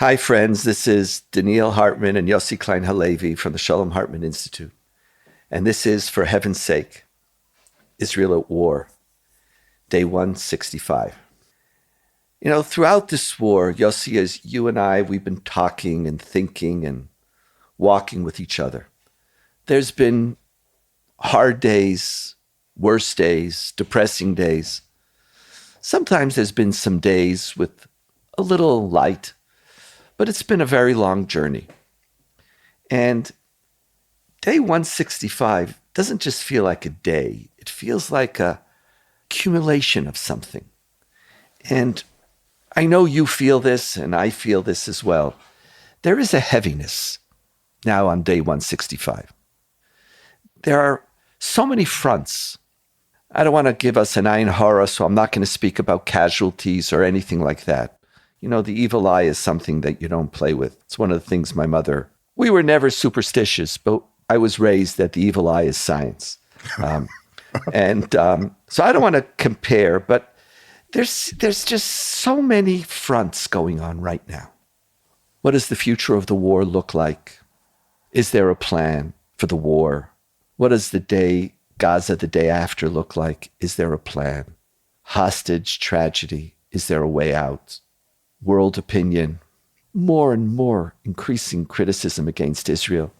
Hi, friends. This is Donniel Hartman and Yossi Klein Halevi from the Shalom Hartman Institute. And this is, for heaven's sake, Israel at War, day 165. Throughout this war, Yossi, as you and I, we've been talking and thinking and walking with each other. There's been hard days, worse days, depressing days. Sometimes there's been some days with a little light, but it's been a very long journey. And day 165 doesn't just feel like a day. It feels like a accumulation of something. And I know you feel this, and I feel this as well. There is a heaviness now on day 165. There are so many fronts. I don't want to give us an ayin hara, so I'm not going to speak about casualties or anything like that. The evil eye is something that you don't play with. It's one of the things we were never superstitious, but I was raised that the evil eye is science. So I don't want to compare, but there's just so many fronts going on right now. What does the future of the war look like? Is there a plan for the war? What does Gaza the day after look like? Is there a plan? Hostage tragedy. Is there a way out? World opinion, more and more increasing criticism against Israel.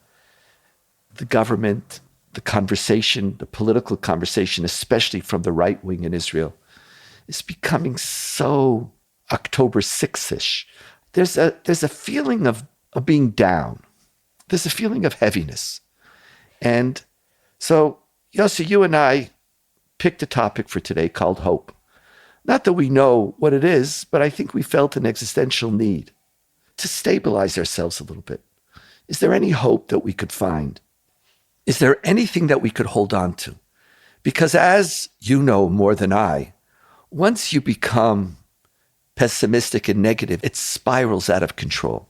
The government, the conversation, the political conversation, especially from the right wing in Israel, is becoming so October 6th-ish. There's a feeling of being down. There's a feeling of heaviness. And so, Yossi, you and I picked a topic for today called hope. Not that we know what it is, but I think we felt an existential need to stabilize ourselves a little bit. Is there any hope that we could find? Is there anything that we could hold on to? Because as you know more than I, once you become pessimistic and negative, it spirals out of control.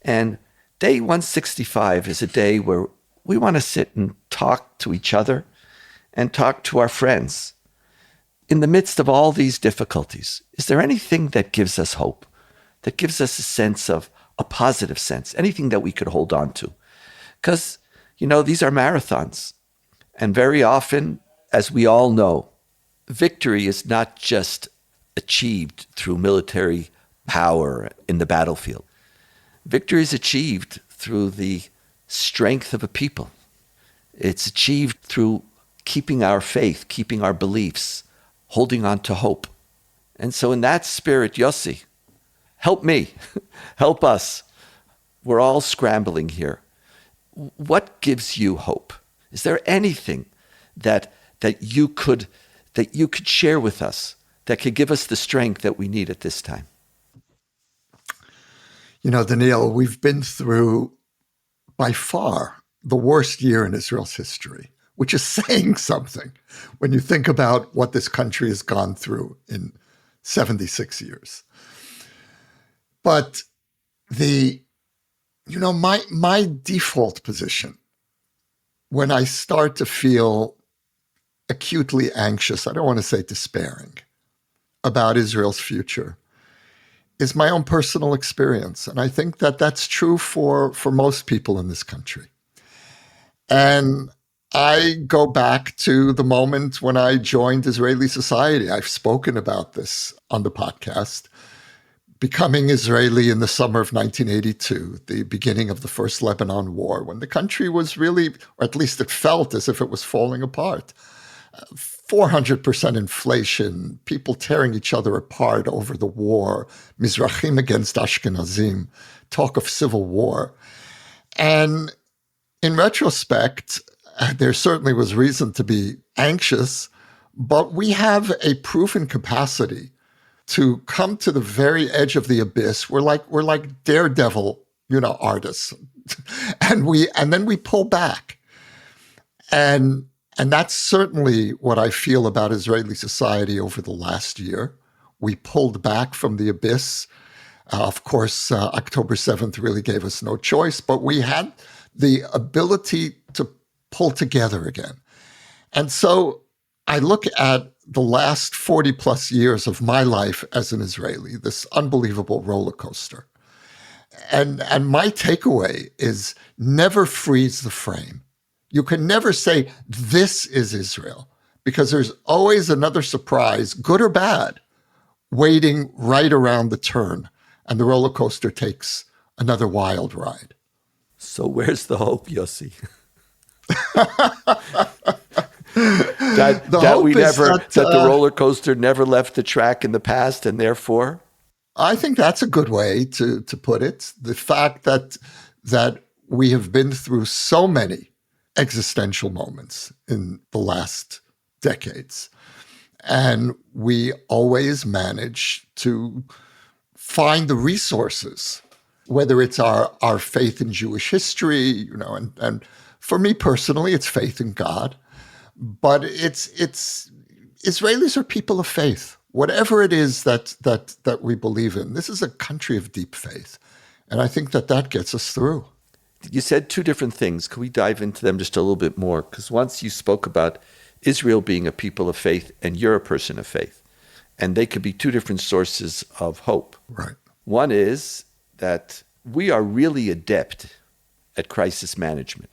And day 165 is a day where we want to sit and talk to each other and talk to our friends. In the midst of all these difficulties, is there anything that gives us hope, that gives us a sense of a positive sense, anything that we could hold on to? Because, these are marathons. And very often, as we all know, victory is not just achieved through military power in the battlefield. Victory is achieved through the strength of a people. It's achieved through keeping our faith, keeping our beliefs, holding on to hope. And so in that spirit, Yossi, help me, help us. We're all scrambling here. What gives you hope? Is there anything that you could share with us that could give us the strength that we need at this time? Donniel, we've been through by far the worst year in Israel's history, which is saying something when you think about what this country has gone through in 76 years. But my default position when I start to feel acutely anxious, I don't want to say despairing, about Israel's future, is my own personal experience. And I think that that's true for most people in this country. And I go back to the moment when I joined Israeli society. I've spoken about this on the podcast. Becoming Israeli in the summer of 1982, the beginning of the first Lebanon war, when the country was really, or at least it felt as if it was falling apart. 400% inflation, people tearing each other apart over the war, Mizrahim against Ashkenazim, talk of civil war. And in retrospect, there certainly was reason to be anxious, but we have a proven capacity to come to the very edge of the abyss. We're like daredevil, artists, and then we pull back, and that's certainly what I feel about Israeli society over the last year. We pulled back from the abyss. Of course, October 7th really gave us no choice, but we had the ability to pull together again. And so I look at the last 40 plus years of my life as an Israeli, this unbelievable roller coaster. And my takeaway is never freeze the frame. You can never say this is Israel because there's always another surprise, good or bad, waiting right around the turn, and the roller coaster takes another wild ride. So where's the hope, Yossi? that we never that the roller coaster never left the track in the past, and therefore I think that's a good way to put it. The fact that we have been through so many existential moments in the last decades, and we always manage to find the resources, whether it's our faith in Jewish history, and for me personally, it's faith in God, but it's Israelis are people of faith. Whatever it is that we believe in, this is a country of deep faith, and I think that gets us through. you said two different things. Could we dive into them just a little bit more? Because once you spoke about Israel being a people of faith and you're a person of faith, and they could be two different sources of hope. Right. One is that we are really adept at crisis management.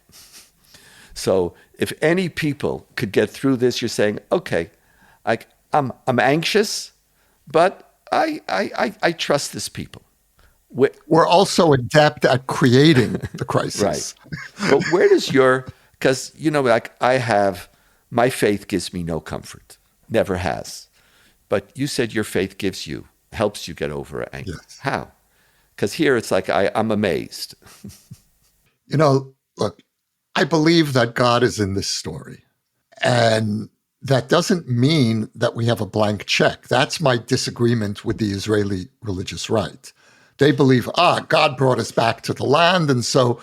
So if any people could get through this, you're saying, okay, I'm anxious, but I trust this people. We're also adept at creating the crisis. Right. But where does because, my faith gives me no comfort, never has. But you said your faith helps you get over anger. Yes. How? Because here it's like I'm amazed. Look, I believe that God is in this story. And that doesn't mean that we have a blank check. That's my disagreement with the Israeli religious right. They believe, God brought us back to the land, and so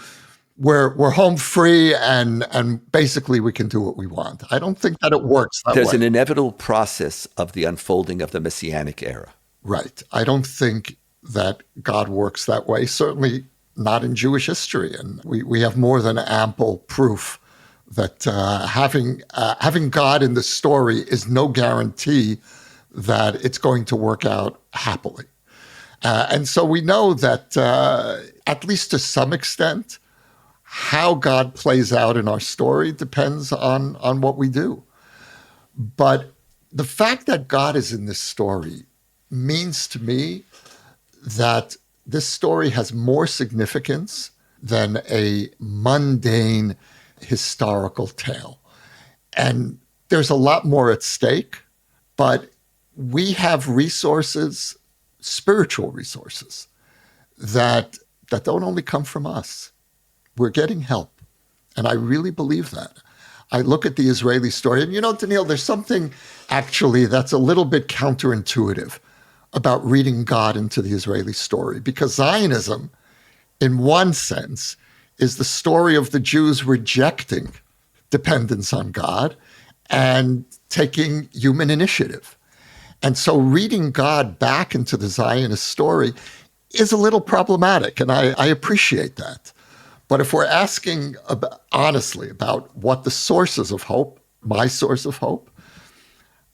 we're home free, and basically we can do what we want. I don't think that it works that way. There's an inevitable process of the unfolding of the Messianic era. Right. I don't think that God works that way, certainly not in Jewish history. And we have more than ample proof that having God in the story is no guarantee that it's going to work out happily. And so we know that, at least to some extent, how God plays out in our story depends on what we do. But the fact that God is in this story means to me that this story has more significance than a mundane historical tale. And there's a lot more at stake, but we have resources, spiritual resources, that don't only come from us. We're getting help. And I really believe that. I look at the Israeli story, and Donniel, there's something actually that's a little bit counterintuitive about reading God into the Israeli story, because Zionism, in one sense, is the story of the Jews rejecting dependence on God and taking human initiative. And so reading God back into the Zionist story is a little problematic, and I appreciate that. But if we're asking honestly about what the sources of hope, my source of hope,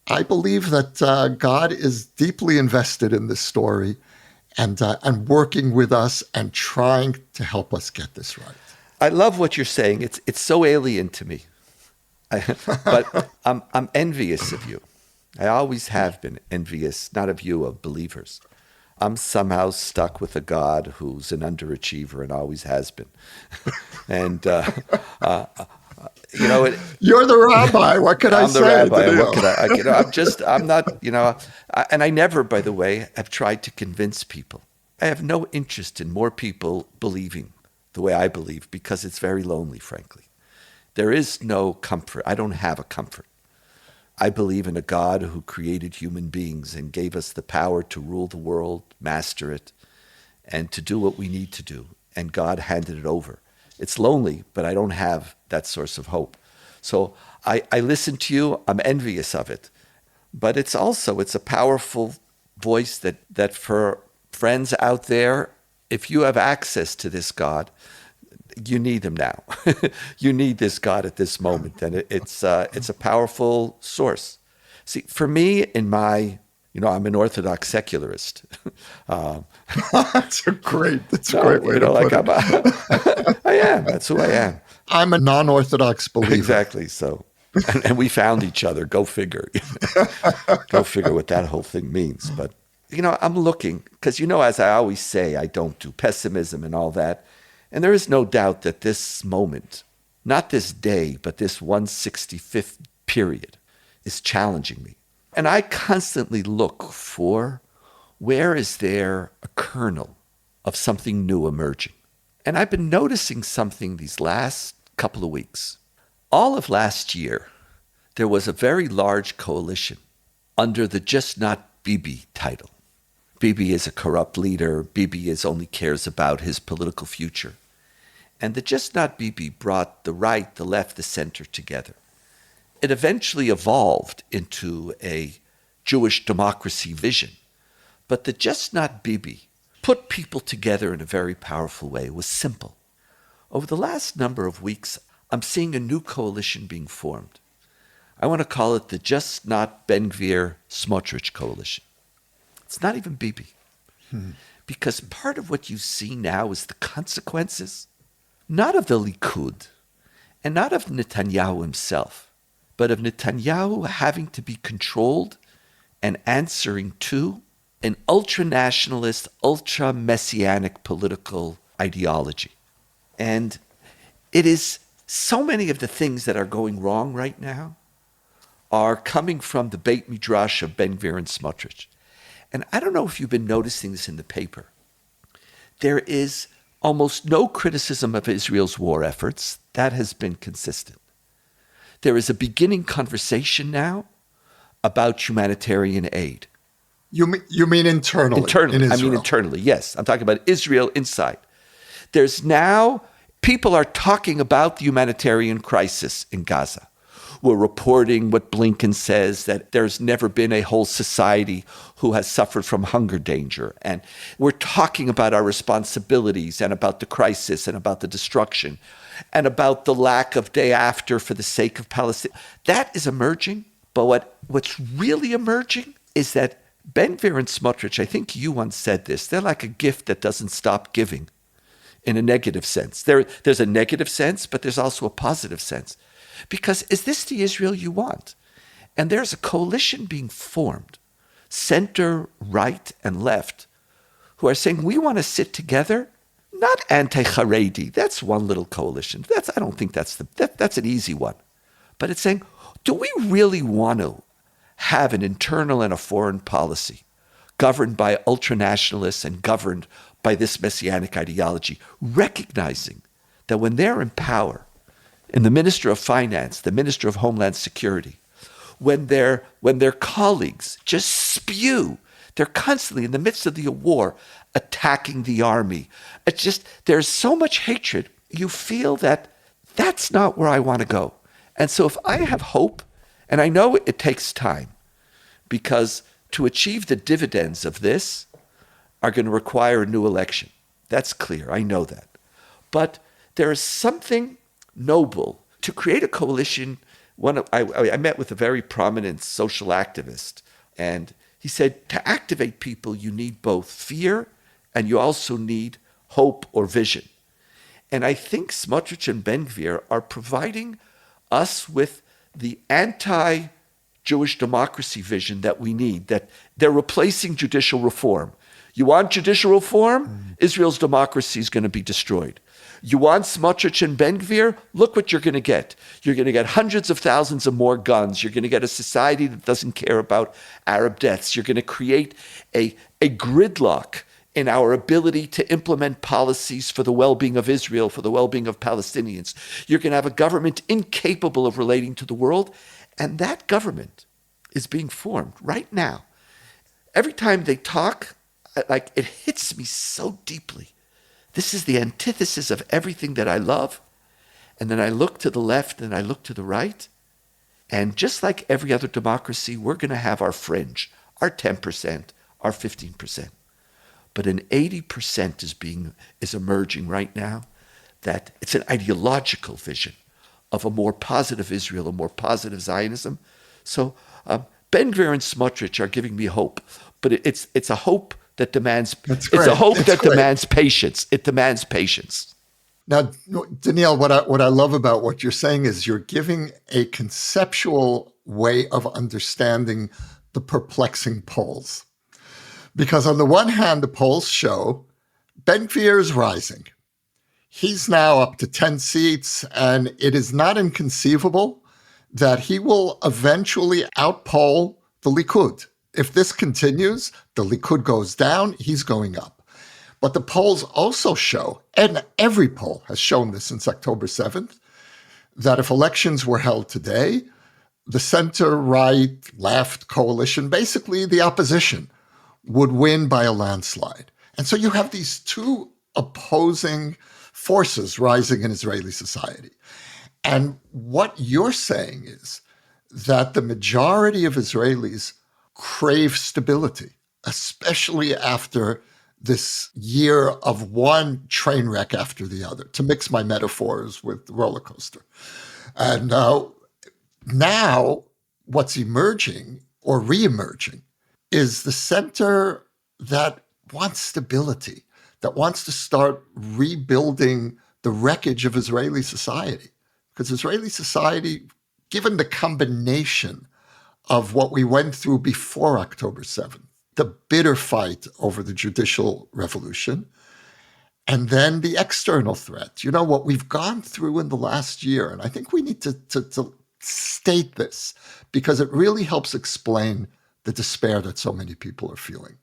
I believe that God is deeply invested in this story and working with us and trying to help us get this right. I love what you're saying. It's so alien to me, but I'm envious of you. I always have been envious, not of you, of believers. I'm somehow stuck with a God who's an underachiever and always has been. And, you're the rabbi. What could I say? I'm the rabbi. What could I'm not, and I never, by the way, have tried to convince people. I have no interest in more people believing the way I believe because it's very lonely, frankly. There is no comfort. I don't have a comfort. I believe in a God who created human beings and gave us the power to rule the world, master it, and to do what we need to do. And God handed it over. It's lonely, but I don't have that source of hope. So I listen to you. I'm envious of it. But it's a powerful voice that for friends out there, if you have access to this God, you need him now. You need this God at this moment, and it's a powerful source. See, for me, in my I'm an Orthodox secularist. um, That's a no, great way to like put it. I am. That's who I am. I'm a non-Orthodox believer. Exactly. So, and we found each other. Go figure. Go figure what that whole thing means. But, I'm looking, because, as I always say, I don't do pessimism and all that. And there is no doubt that this moment, not this day, but this 165th period, is challenging me. And I constantly look for where is there a kernel of something new emerging. And I've been noticing something these last couple of weeks. All of last year, there was a very large coalition under the Just Not Bibi title. Bibi is a corrupt leader. Bibi only cares about his political future. And the Just Not Bibi brought the right, the left, the center together. It eventually evolved into a Jewish democracy vision. But the Just Not Bibi put people together in a very powerful way. It was simple. Over the last number of weeks, I'm seeing a new coalition being formed. I want to call it the Just Not Ben Gvir Smotrich coalition. It's not even Bibi. Because part of what you see now is the consequences, not of the Likud, and not of Netanyahu himself, but of Netanyahu having to be controlled and answering to an ultra-nationalist, ultra-messianic political ideology. And it is so many of the things that are going wrong right now are coming from the Beit Midrash of Ben Gvir and Smotrich. And I don't know if you've been noticing this in the paper. There is almost no criticism of Israel's war efforts. That has been consistent. There is a beginning conversation now about humanitarian aid. You mean internally? Internally. In I Israel. mean internally, yes. I'm talking about Israel inside. There's now, people are talking about the humanitarian crisis in Gaza. We're reporting what Blinken says, that there's never been a whole society who has suffered from hunger danger. And we're talking about our responsibilities and about the crisis and about the destruction and about the lack of day after for the sake of Palestine. That is emerging. But what's really emerging is that Ben Gvir and Smotrich, I think you once said this, they're like a gift that doesn't stop giving in a negative sense. There's a negative sense, but there's also a positive sense. Because is this the Israel you want? And there's a coalition being formed, center, right, and left, who are saying, we want to sit together, not anti-Haredi. That's one little coalition. I don't think that's an easy one. But it's saying, do we really want to have an internal and a foreign policy governed by ultranationalists and governed by this messianic ideology, recognizing that when they're in power, in the Minister of Finance, the Minister of Homeland Security, when their colleagues just spew, they're constantly in the midst of the war attacking the army. It's just, there's so much hatred, you feel that that's not where I want to go. And so if I have hope, and I know it takes time, because to achieve the dividends of this are going to require a new election. That's clear, I know that. But there is something noble to create a coalition. I met with a very prominent social activist, and he said, to activate people, you need both fear and you also need hope or vision. And I think Smotrich and Ben Gvir are providing us with the anti-Jewish democracy vision that we need, that they're replacing judicial reform. You want judicial reform? Israel's democracy is going to be destroyed. You want Smotrich and Ben Gvir? Look what you're going to get. You're going to get hundreds of thousands of more guns. You're going to get a society that doesn't care about Arab deaths. You're going to create a gridlock in our ability to implement policies for the well-being of Israel, for the well-being of Palestinians. You're going to have a government incapable of relating to the world, and that government is being formed right now. Every time they talk, like, it hits me so deeply. This is the antithesis of everything that I love. And then I look to the left and I look to the right. And just like every other democracy, we're going to have our fringe, our 10%, our 15%. But an 80% is emerging right now, that it's an ideological vision of a more positive Israel, a more positive Zionism. So Ben-Gvir and Smotrich are giving me hope, but it's a hope that demands That's it's great. a hope It's that great. demands patience. It demands patience. Now, Donniel, what I love about what you're saying is you're giving a conceptual way of understanding the perplexing polls. Because on the one hand, the polls show Ben-Gvir is rising. He's now up to 10 seats, and it is not inconceivable that he will eventually outpoll the Likud. If this continues, the Likud goes down, he's going up. But the polls also show, and every poll has shown this since October 7th, that if elections were held today, the center-right, left coalition, basically the opposition, would win by a landslide. And so you have these two opposing forces rising in Israeli society. And what you're saying is that the majority of Israelis crave stability, especially after this year of one train wreck after the other, to mix my metaphors with the roller coaster. And now what's emerging or reemerging is the center that wants stability, that wants to start rebuilding the wreckage of Israeli society. Because Israeli society, given the combination of what we went through before October 7th, the bitter fight over the judicial revolution, and then the external threat. You know, what we've gone through in the last year, and I think we need to state this because it really helps explain the despair that so many people are feeling.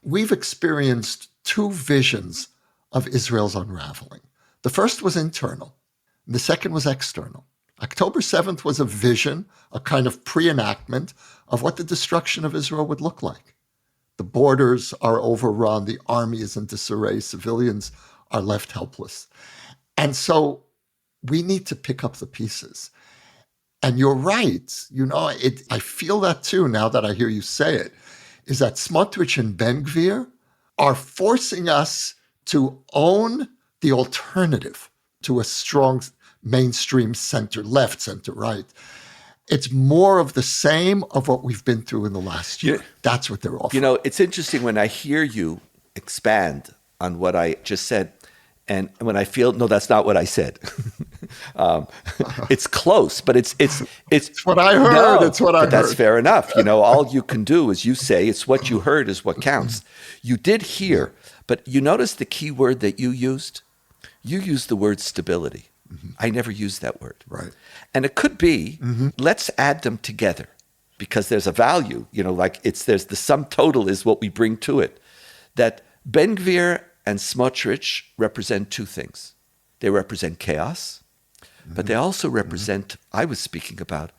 We've experienced two visions of Israel's unraveling. The first was internal. The second was external. October 7th was a vision, a kind of pre-enactment of what the destruction of Israel would look like. The borders are overrun, the army is in disarray, civilians are left helpless. And so we need to pick up the pieces. And you're right, you know, I feel that too now that I hear you say it, is that Smotrich and Ben-Gvir are forcing us to own the alternative to a strong mainstream center left, center right. It's more of the same of what we've been through in the last year. That's what they're offering. You know, it's interesting when I hear you expand on what I just said, and when I feel, no, that's not what I said. It's close, but it's what I heard. No, it's what I heard. That's fair enough. You know, all you can do is you say it's what you heard is what counts. You did hear, but you notice the key word that you used? You used the word stability. Mm-hmm. I never used that word. Right. And it could be, let's add them together because there's a value, you know, like there's the sum total is what we bring to it. That Ben-Gvir and Smotrich represent two things. They represent chaos, but they also represent, I was speaking about,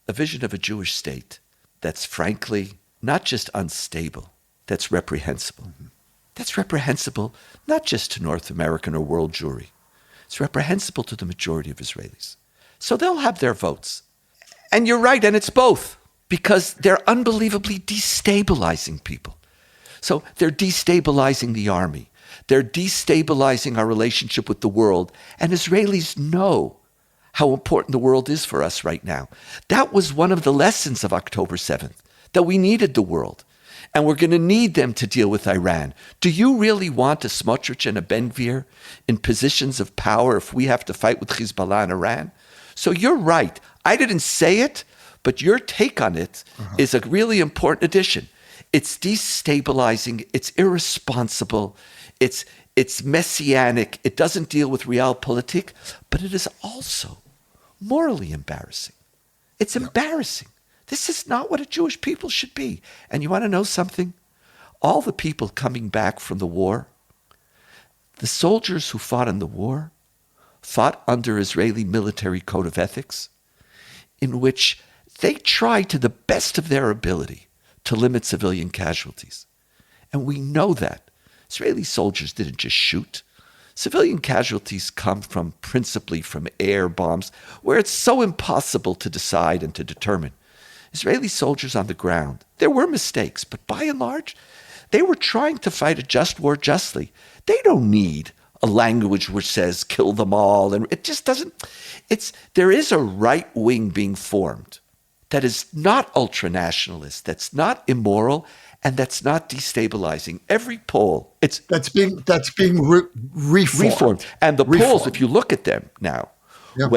a vision of a Jewish state that's frankly not just unstable, that's reprehensible. That's reprehensible not just to North American or world Jewry. It's reprehensible to the majority of Israelis. So they'll have their votes. And you're right, and it's both, because they're unbelievably destabilizing people. So they're destabilizing the army. They're destabilizing our relationship with the world. And Israelis know how important the world is for us right now. That was one of the lessons of October 7th, that we needed the world. And we're going to need them to deal with Iran. Do you really want a Smotrich and a Ben-Gvir in positions of power if we have to fight with Hezbollah and Iran? So you're right. I didn't say it, but your take on it is a really important addition. It's destabilizing. It's irresponsible. It's messianic. It doesn't deal with realpolitik, but it is also morally embarrassing. It's embarrassing. This is not what a Jewish people should be. And you want to know something? All the people coming back from the war, the soldiers who fought in the war, fought under Israeli military code of ethics, in which they tried to the best of their ability to limit civilian casualties. And we know that. Israeli soldiers didn't just shoot. Civilian casualties come principally from air bombs, where it's so impossible to decide and to determine. Israeli soldiers on the ground, there were mistakes, but by and large, they were trying to fight a just war justly. They don't need a language which says kill them all, and it just doesn't. There is a right wing being formed that is not ultra-nationalist, that's not immoral, and that's not destabilizing. Every poll, it's that's being reformed. And the polls, if you look at them now, Yeah.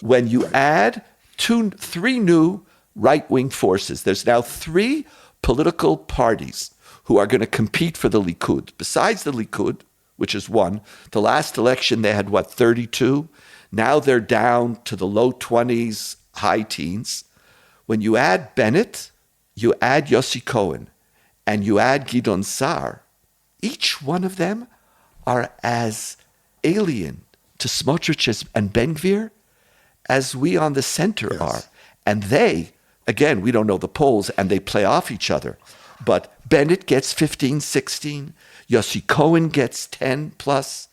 when you add three new right-wing forces, there's now three political parties who are going to compete for the Likud. Besides the Likud, which is one, the last election they had, 32? Now they're down to the low 20s, high teens. When you add Bennett, you add Yossi Cohen, and you add Gidon Sa'ar, each one of them are as alien to Smotrich and Ben-Gvir as we on the center are. And they, again, we don't know the polls, and they play off each other. But Bennett gets 15, 16. Yossi Cohen gets 10 plus.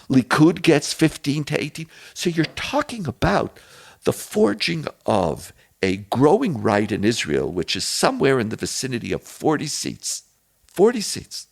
Likud gets 15 to 18. So you're talking about the forging of a growing right in Israel, which is somewhere in the vicinity of 40 seats. 40 seats.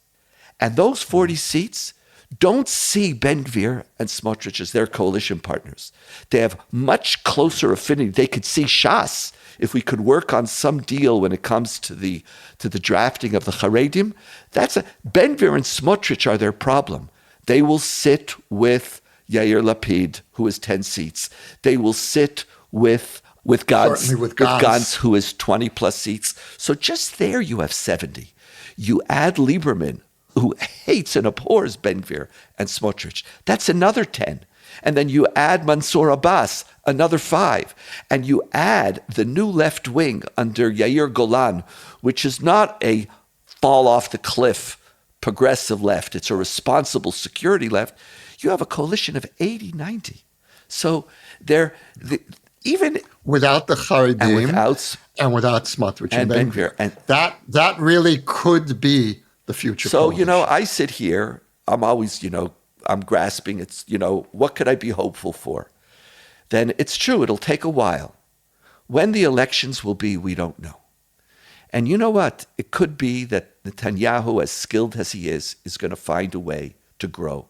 And those 40 seats don't see Ben-Gvir and Smotrich as their coalition partners. They have much closer affinity. They could see Shas if we could work on some deal when it comes to the drafting of the Haredim. Ben-Gvir and Smotrich are their problem. They will sit with Yair Lapid, who has 10 seats. They will sit with Gantz, who is 20 plus seats. So just there you have 70. You add Lieberman, who hates and abhors Ben-Gvir and Smotrich. That's another 10. And then you add Mansour Abbas, another 5. And you add the new left wing under Yair Golan, which is not a fall off the cliff progressive left. It's a responsible security left. You have a coalition of 80, 90. So even without the Haredim and without Smotrich and Ben-Gvir, and that really could be the future. So, coalition. I sit here, I'm always, I'm grasping, it's, what could I be hopeful for? Then it's true, it'll take a while. When the elections will be, we don't know. And you know what? It could be that Netanyahu, as skilled as he is going to find a way to grow.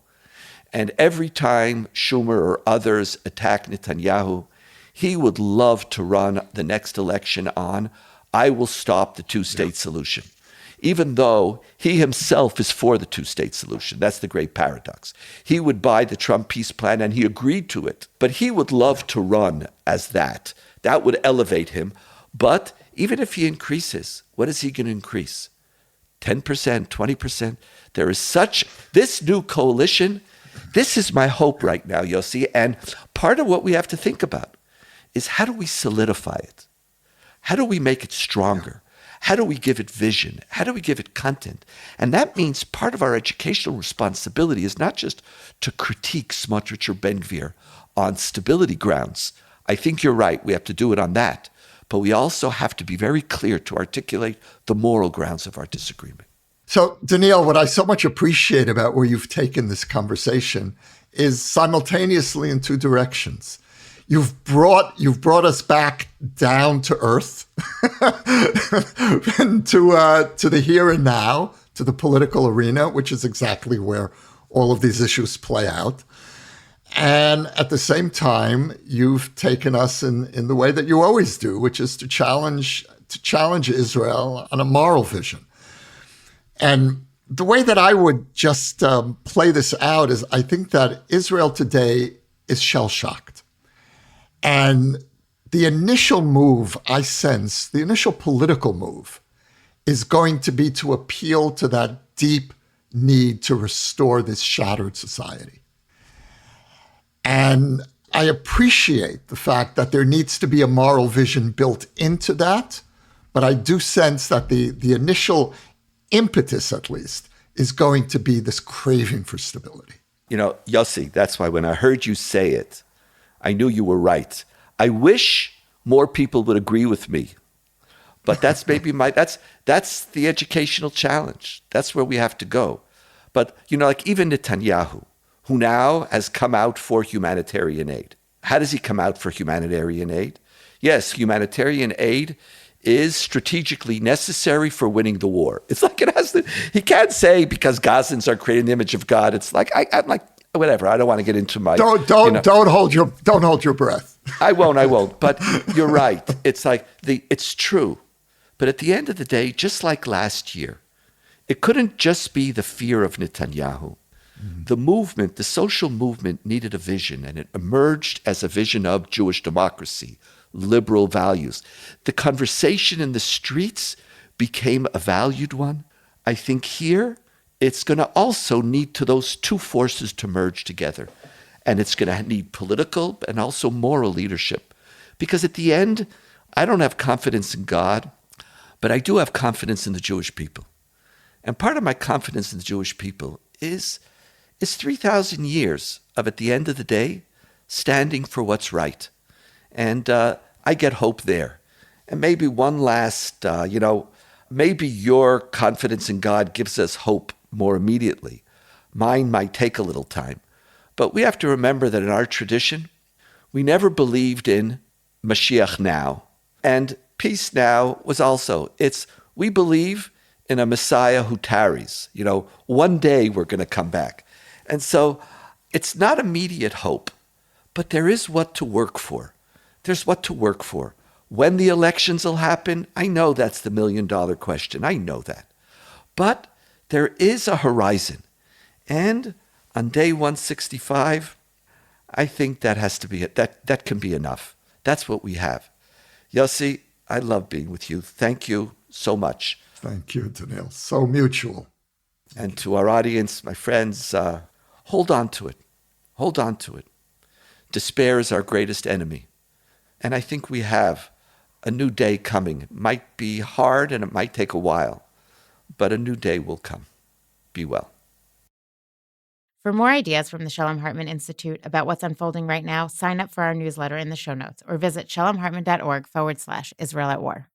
And every time Schumer or others attack Netanyahu, he would love to run the next election on, I will stop the two-state solution. Even though he himself is for the two-state solution. That's the great paradox. He would buy the Trump peace plan, and he agreed to it. But he would love to run as that. That would elevate him. But even if he increases, what is he going to increase? 10%, 20%? There is this new coalition, this is my hope right now, Yossi. And part of what we have to think about is how do we solidify it? How do we make it stronger? How do we give it vision? How do we give it content? And that means part of our educational responsibility is not just to critique Smotrich or Ben-Gvir on stability grounds. I think you're right. We have to do it on that. But we also have to be very clear to articulate the moral grounds of our disagreement. So, Donniel, what I so much appreciate about where you've taken this conversation is simultaneously in two directions. You've brought us back down to earth and to the here and now, to the political arena, which is exactly where all of these issues play out. And at the same time, you've taken us in the way that you always do, which is to challenge Israel on a moral vision. And the way that I would just play this out is I think that Israel today is shell-shocked. And the initial move, I sense, the initial political move is going to be to appeal to that deep need to restore this shattered society. And I appreciate the fact that there needs to be a moral vision built into that, but I do sense that the initial impetus, at least, is going to be this craving for stability. Yossi, that's why when I heard you say it, I knew you were right. I wish more people would agree with me, but that's maybe that's the educational challenge. That's where we have to go. But, even Netanyahu, who now has come out for humanitarian aid. How does he come out for humanitarian aid? Yes, humanitarian aid is strategically necessary for winning the war. It's like he can't say because Gazans are creating the image of God. It's like, I'm like, whatever. I don't want to get into my don't hold your breath. I won't. But you're right. It's like it's true. But at the end of the day, just like last year, it couldn't just be the fear of Netanyahu. The movement, the social movement needed a vision, and it emerged as a vision of Jewish democracy, liberal values. The conversation in the streets became a valued one. I think here, it's going to also need to those two forces to merge together. And it's going to need political and also moral leadership. Because at the end, I don't have confidence in God, but I do have confidence in the Jewish people. And part of my confidence in the Jewish people is 3,000 years of, at the end of the day, standing for what's right. And I get hope there. And maybe one last, maybe your confidence in God gives us hope more immediately. Mine might take a little time. But we have to remember that in our tradition, we never believed in Mashiach now. And peace now was also, we believe in a Messiah who tarries. One day we're going to come back. And so it's not immediate hope, but there is what to work for. There's what to work for. When the elections will happen, I know that's the $1 million question. I know that. But there is a horizon. And on day 165, I think that has to be it. That can be enough. That's what we have. Yossi, I love being with you. Thank you so much. Thank you, Donniel. So mutual. And to our audience, my friends, hold on to it. Hold on to it. Despair is our greatest enemy. And I think we have a new day coming. It might be hard and it might take a while, but a new day will come. Be well. For more ideas from the Shalom Hartman Institute about what's unfolding right now, sign up for our newsletter in the show notes or visit shalomhartman.org/Israel at War.